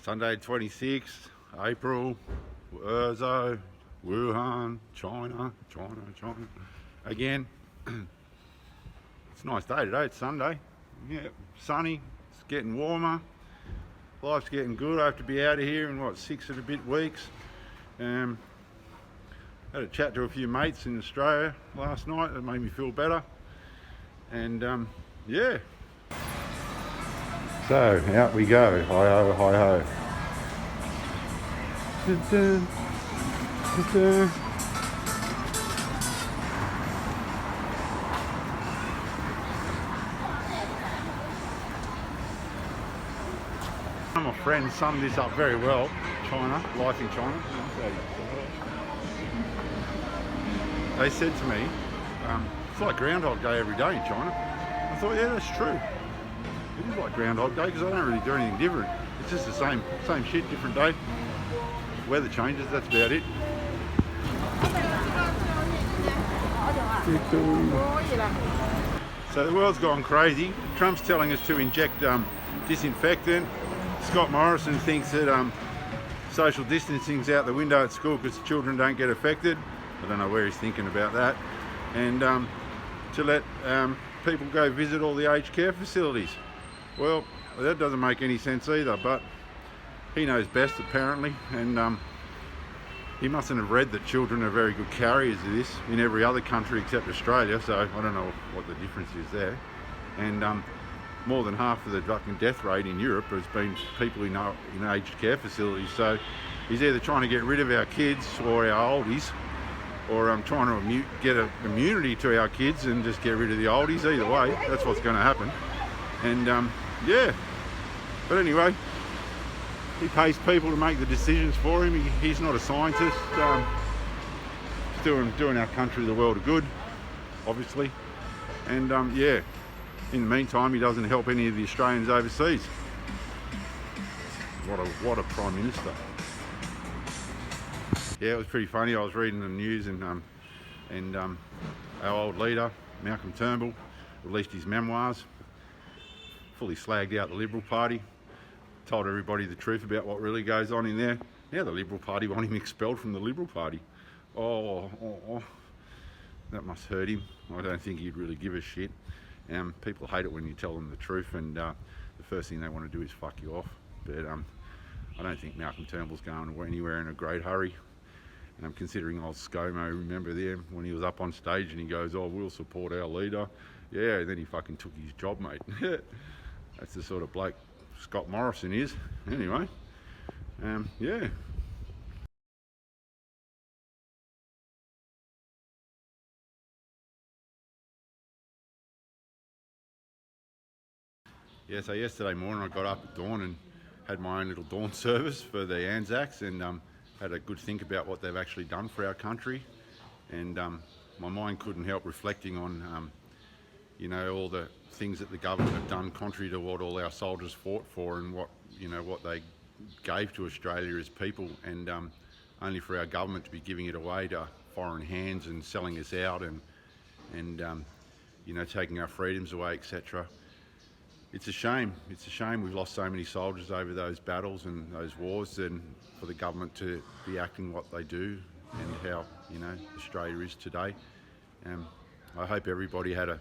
Sunday 26th April, Ezhou, Wuhan, China. Again, it's a nice day today, it's Sunday. Yeah, sunny, it's getting warmer. Life's getting good. I have to be out of here in what, 6 and a bit weeks. Had a chat to a few mates in Australia last night that made me feel better. And yeah. So out we go. Hi ho, hi ho. My friend summed this up very well. China, life in China. They said to me, it's like Groundhog Day every day in China. I thought, yeah, that's true. It is like Groundhog Day because I don't really do anything different. It's just the same shit, different day. Weather changes, that's about it. So the world's gone crazy. Trump's telling us to inject disinfectant. Scott Morrison thinks that social distancing's out the window at school because children don't get affected. I don't know where he's thinking about that. And to let people go visit all the aged care facilities. Well, that doesn't make any sense either, but he knows best apparently, and he mustn't have read that children are very good carriers of this in every other country except Australia, so I don't know what the difference is there. And more than half of the fucking death rate in Europe has been people in aged care facilities, so he's either trying to get rid of our kids or our oldies, or trying to get an immunity to our kids and just get rid of the oldies. Either way, that's what's going to happen. And yeah, but anyway, he pays people to make the decisions for him. He's not a scientist. He's doing our country, the world, a good, obviously. And yeah, in the meantime, he doesn't help any of the Australians overseas. What a Prime Minister. Yeah, it was pretty funny. I was reading the news, and our old leader, Malcolm Turnbull, released his memoirs, fully slagged out the Liberal Party, told everybody the truth about what really goes on in there. Now the Liberal Party want him expelled from the Liberal Party. Oh, that must hurt him. I don't think he'd really give a shit. People hate it when you tell them the truth, and the first thing they want to do is fuck you off. But I don't think Malcolm Turnbull's going anywhere in a great hurry. And I'm considering old ScoMo, remember them when he was up on stage and he goes, oh, we'll support our leader. Yeah, and then he fucking took his job, mate. That's the sort of bloke Scott Morrison is. Anyway, yeah. Yeah, so yesterday morning I got up at dawn and had my own little dawn service for the Anzacs, and had a good think about what they've actually done for our country. And my mind couldn't help reflecting on you know, all the things that the government have done contrary to what all our soldiers fought for, and what they gave to Australia as people, and only for our government to be giving it away to foreign hands and selling us out, and you know, taking our freedoms away, etc. It's a shame. It's a shame we've lost so many soldiers over those battles and those wars, and for the government to be acting what they do, and how, you know, Australia is today. I hope everybody had a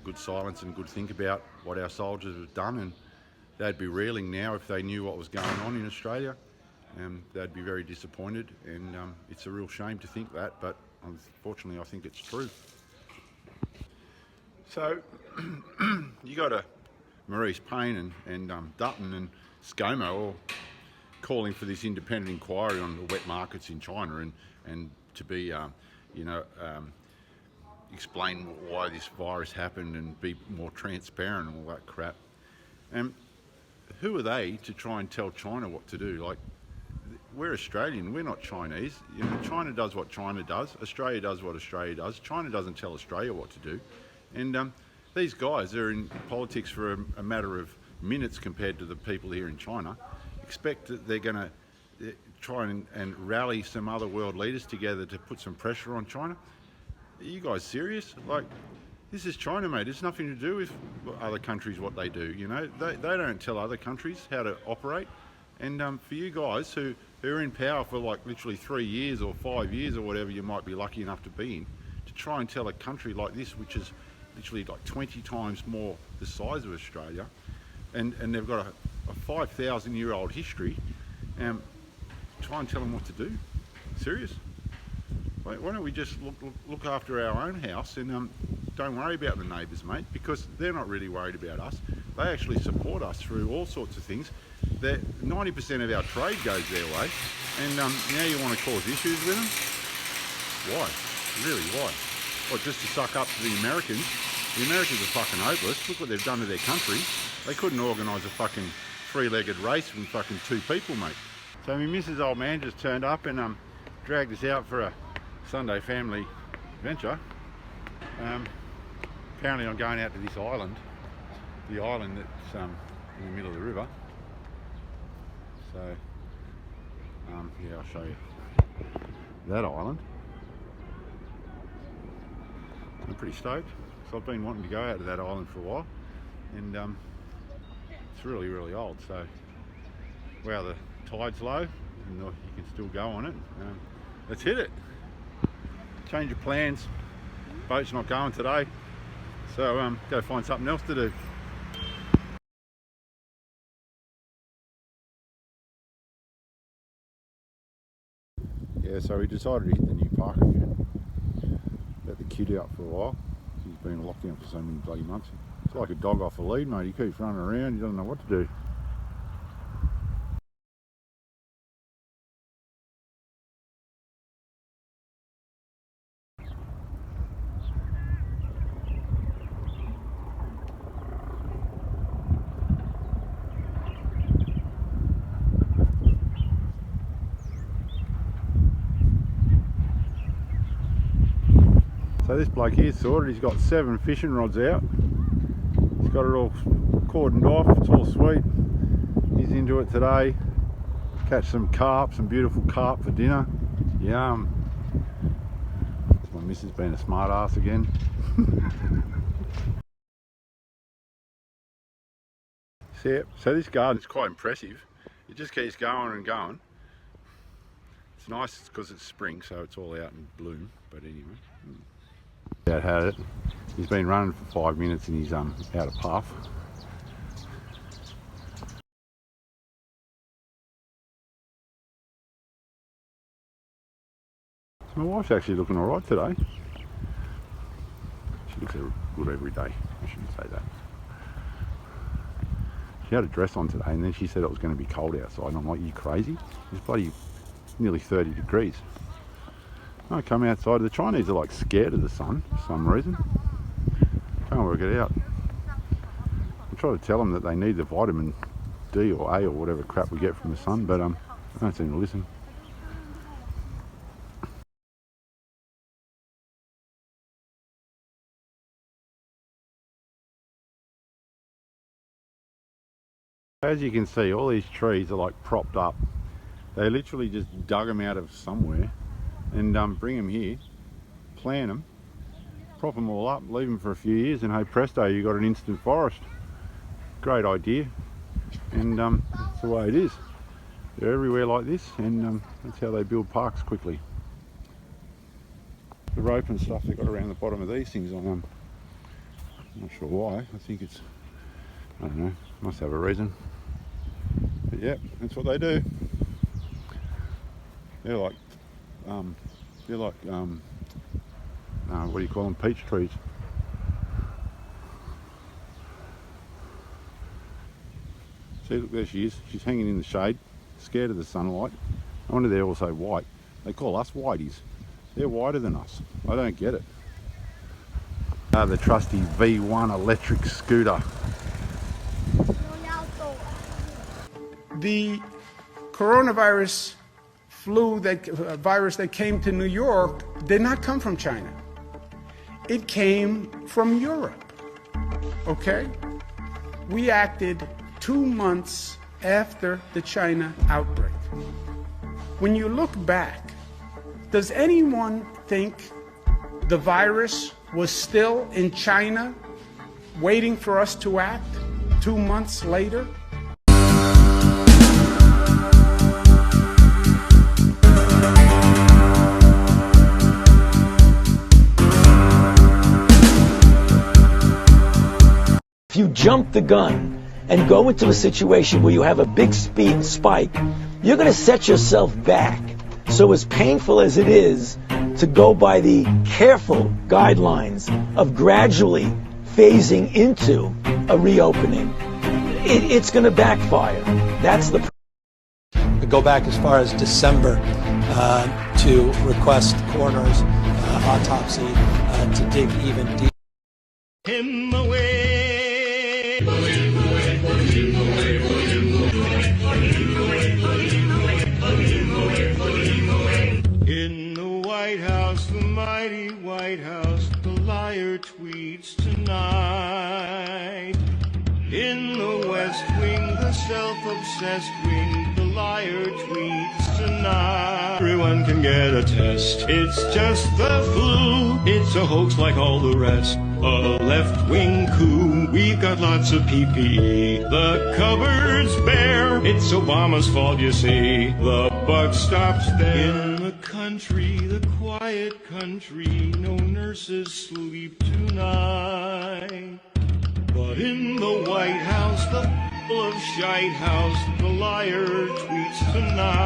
good silence and good think about what our soldiers have done, and they'd be reeling now if they knew what was going on in Australia. They'd be very disappointed, and it's a real shame to think that, but unfortunately I think it's true. So you got Maurice Payne and Dutton and ScoMo all calling for this independent inquiry on the wet markets in China, and to be you know, explain why this virus happened and be more transparent and all that crap. Who are they to try and tell China what to do? Like, we're Australian, we're not Chinese. You know, China does what China does, Australia does what Australia does. China doesn't tell Australia what to do. And these guys are in politics for a matter of minutes compared to the people here in China. Expect that they're going to try and rally some other world leaders together to put some pressure on China. Are you guys serious? Like, this is China, mate. It's nothing to do with other countries, what they do. You know, they don't tell other countries how to operate. And for you guys who are in power for like literally 3 years or 5 years or whatever you might be lucky enough to be in, to try and tell a country like this, which is literally like 20 times more the size of Australia, and they've got a 5,000-year-old history, try and tell them what to do? Serious? Why don't we just look after our own house and don't worry about the neighbours, mate, because they're not really worried about us. They actually support us through all sorts of things. 90% of our trade goes their way, and now you want to cause issues with them? Why? Really, why? What, just to suck up to the Americans? The Americans are fucking hopeless. Look what they've done to their country. They couldn't organise a fucking three-legged race with fucking 2 people, mate. So my Mrs. Old Man just turned up and dragged us out for a Sunday family adventure. Apparently I'm going out to this island, the island that's in the middle of the river. So yeah, I'll show you that island. I'm pretty stoked. So I've been wanting to go out to that island for a while, and it's really, really old. So wow, the tide's low and you can still go on it. Let's hit it. Change of plans. Boat's not going today, so go find something else to do. Yeah, so we decided to hit the new park again. Let the kid out for a while. He's been locked down for so many bloody months. It's like a dog off a lead, mate. He keeps running around, he doesn't know what to do. So this bloke here's sorted. He's got 7 fishing rods out. He's got it all cordoned off. It's all sweet. He's into it today. Catch some carp, some beautiful carp for dinner. Yum. My missus being a smart ass again. So this garden's quite impressive. It just keeps going and going. It's nice because it's spring, so it's all out in bloom. But anyway. Dad had it. He's been running for 5 minutes and he's out of puff. My wife's actually looking alright today. She looks good every day. I shouldn't say that. She had a dress on today and then she said it was going to be cold outside, and I'm like, you crazy? It's bloody nearly 30 degrees. I come outside. The Chinese are like scared of the sun for some reason. Can't work it out. I try to tell them that they need the vitamin D or A or whatever crap we get from the sun, but they don't seem to listen. As you can see, all these trees are like propped up. They literally just dug them out of somewhere and bring them here, plant them, prop them all up, leave them for a few years, and hey presto, you got an instant forest. Great idea, and that's the way it is. They're everywhere like this, and that's how they build parks quickly. The rope and stuff they've got around the bottom of these things, I'm not sure why. I think it's, I don't know, must have a reason. But yeah, that's what they do. They're like what do you call them? Peach trees. See, look, there she is. She's hanging in the shade, scared of the sunlight. I wonder they're also white. They call us whiteys. They're whiter than us. I don't get it. The trusty V1 electric scooter. The coronavirus virus that came to New York did not come from China. It came from Europe, okay? We acted 2 months after the China outbreak. When you look back, does anyone think the virus was still in China waiting for us to act 2 months later? jump the gun and go into a situation where you have a big spike, you're going to set yourself back. So as painful as it is to go by the careful guidelines of gradually phasing into a reopening, it's going to backfire. That's the We go back as far as December to request coroner's autopsy to dig even deeper. In the way, in the White House, the mighty White House, the liar tweets tonight. In the West Wing, the self-obsessed wing, the liar tweets tonight. Everyone can get a test. It's just the flu. It's a hoax like all the rest. A left-wing coup. We've got lots of PPE. The cupboard's bare. It's Obama's fault, you see. The buck stops there. In the country, the quiet country, no nurses sleep tonight. But in the White House, the full of shite house, the liar tweets tonight.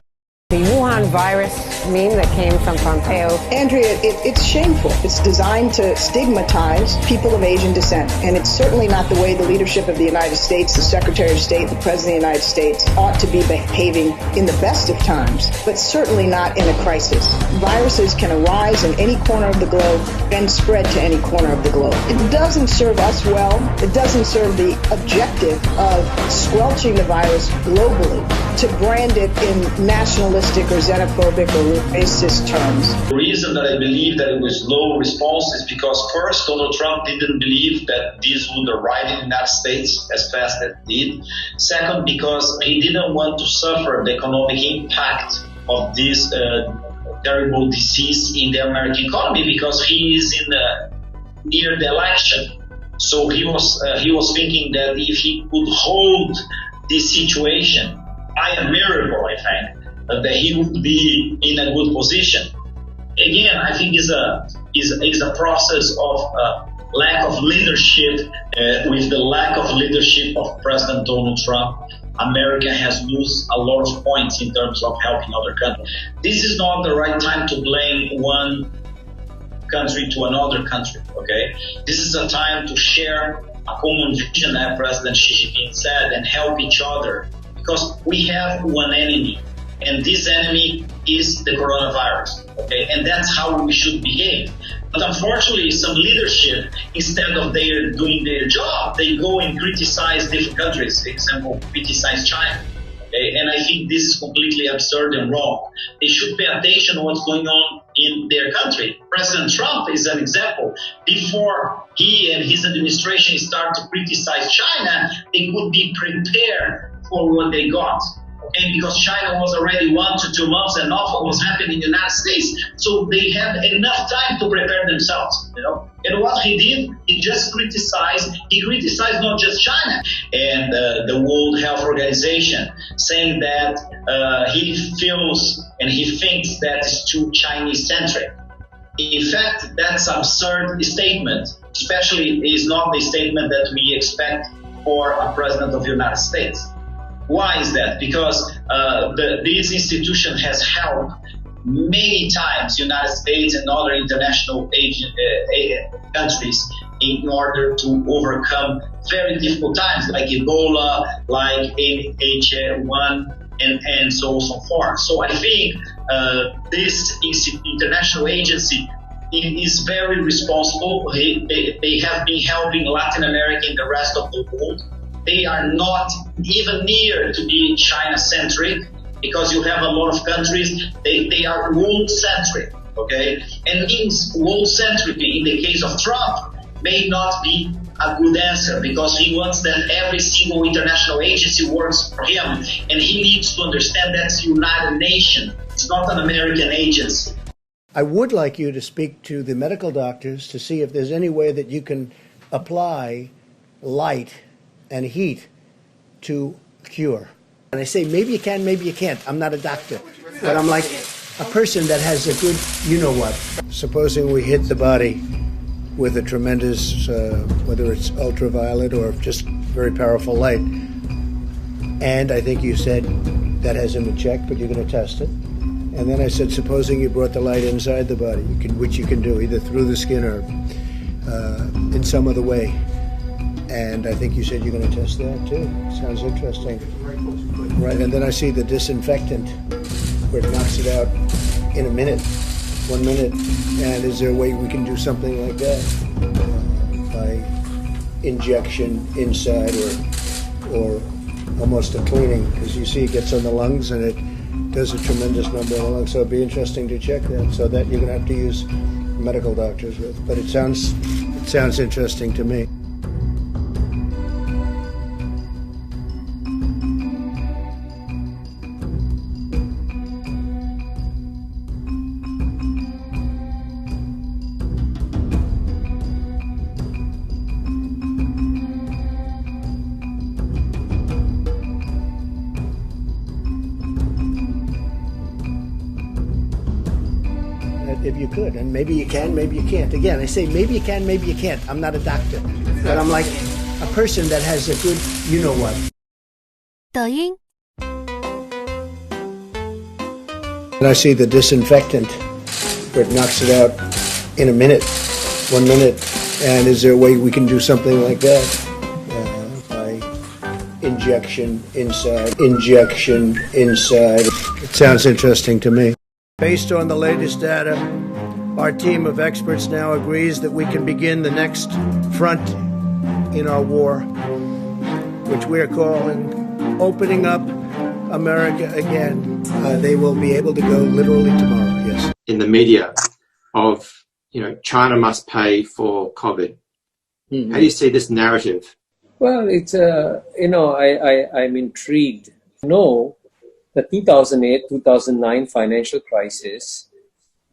The Wuhan virus meme that came from Pompeo. Andrea, it's shameful. It's designed to stigmatize people of Asian descent. And it's certainly not the way the leadership of the United States, the Secretary of State, the President of the United States ought to be behaving in the best of times, but certainly not in a crisis. Viruses can arise in any corner of the globe and spread to any corner of the globe. It doesn't serve us well. It doesn't serve the objective of squelching the virus globally to brand it in nationalistic or xenophobic or racist terms. The reason that I believe that it was low response is because first, Donald Trump didn't believe that this would arrive in the United States as fast as it did. Second, because he didn't want to suffer the economic impact of this terrible disease in the American economy because he is near the election. So he was thinking that if he could hold this situation by a miracle, I think, that he would be in a good position. Again, I think is a process of lack of leadership. With the lack of leadership of President Donald Trump, America has lost a lot of points in terms of helping other countries. This is not the right time to blame one country to another country, okay? This is a time to share a common vision, as President Xi Jinping said, and help each other, because we have one enemy, and this enemy is the coronavirus, okay? And that's how we should behave. But unfortunately, some leadership, instead of doing their job, they go and criticize different countries. For example, criticize China. Okay? And I think this is completely absurd and wrong. They should pay attention to what's going on in their country. President Trump is an example. Before he and his administration start to criticize China, they could be prepared for what they got. Okay, because China was already 1 to 2 months and nothing was happening in the United States, so they had enough time to prepare themselves, you know. And what he did, he just criticized. He criticized not just China and the World Health Organization, saying that he feels and he thinks that it's too Chinese-centric. In fact, that's an absurd statement. Especially, is not the statement that we expect for a president of the United States. Why is that? Because this institution has helped many times United States and other international countries in order to overcome very difficult times like Ebola, like H1, and so on and so forth. So I think this international agency is very responsible. They have been helping Latin America and the rest of the world. They are not even near to be China-centric because you have a lot of countries, they are world-centric, okay? And means world-centric in the case of Trump may not be a good answer because he wants that every single international agency works for him, and he needs to understand that's United Nations. It's not an American agency. I would like you to speak to the medical doctors to see if there's any way that you can apply light and heat to cure. And I say, maybe you can, maybe you can't. I'm not a doctor, but I'm like a person that has a good, you know what. Supposing we hit the body with a tremendous, whether it's ultraviolet or just very powerful light. And I think you said that hasn't been checked, but you're going to test it. And then I said, supposing you brought the light inside the body, which you can do either through the skin or in some other way. And I think you said you're going to test that too. Sounds interesting. Right, and then I see the disinfectant where it knocks it out in a minute, 1 minute. And is there a way we can do something like that by injection inside or almost a cleaning? Because you see it gets on the lungs and it does a tremendous number on the lungs. So it'd be interesting to check that. So that you're going to have to use medical doctors with. But it sounds interesting to me. If you could, and maybe you can, maybe you can't. Again, I say maybe you can, maybe you can't. I'm not a doctor, but I'm like a person that has a good, you know what. 抖音 And I see the disinfectant where it knocks it out in a minute, 1 minute. And is there a way we can do something like that by injection inside? It sounds interesting to me. Based on the latest data, our team of experts now agrees that we can begin the next front in our war, which we're calling Opening Up America Again. They will be able to go literally tomorrow, yes. In the media of, China must pay for COVID. How do you see this narrative? Well, it's, I'm intrigued. No. The 2008-2009 financial crisis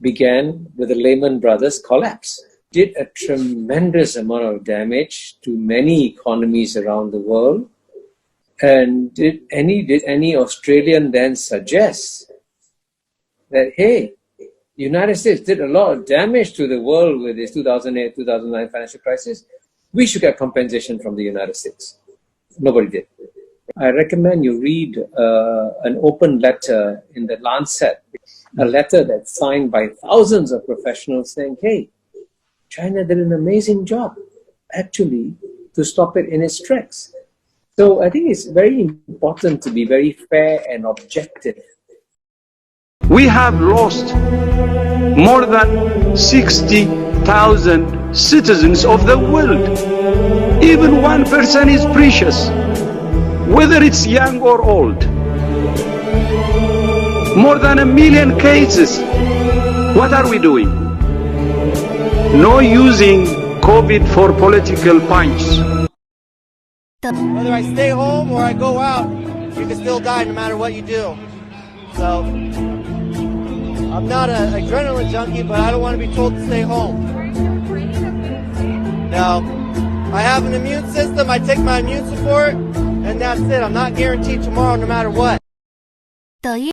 began with the Lehman Brothers collapse. Did a tremendous amount of damage to many economies around the world. And did any Australian then suggest that, hey, the United States did a lot of damage to the world with this 2008-2009 financial crisis. We should get compensation from the United States. Nobody did. I recommend you read an open letter in the Lancet, a letter that's signed by thousands of professionals saying, hey, China did an amazing job, actually, to stop it in its tracks. So I think it's very important to be very fair and objective. We have lost more than 60,000 citizens of the world. Even one person is precious, whether it's young or old. More than 1 million cases. What are we doing? No using COVID for political punches. Whether I stay home or I go out, you can still die no matter what you do. So, I'm not an adrenaline junkie, but I don't want to be told to stay home. Now, I have an immune system, I take my immune support, and that's it. I'm not guaranteed tomorrow no matter what. 抖音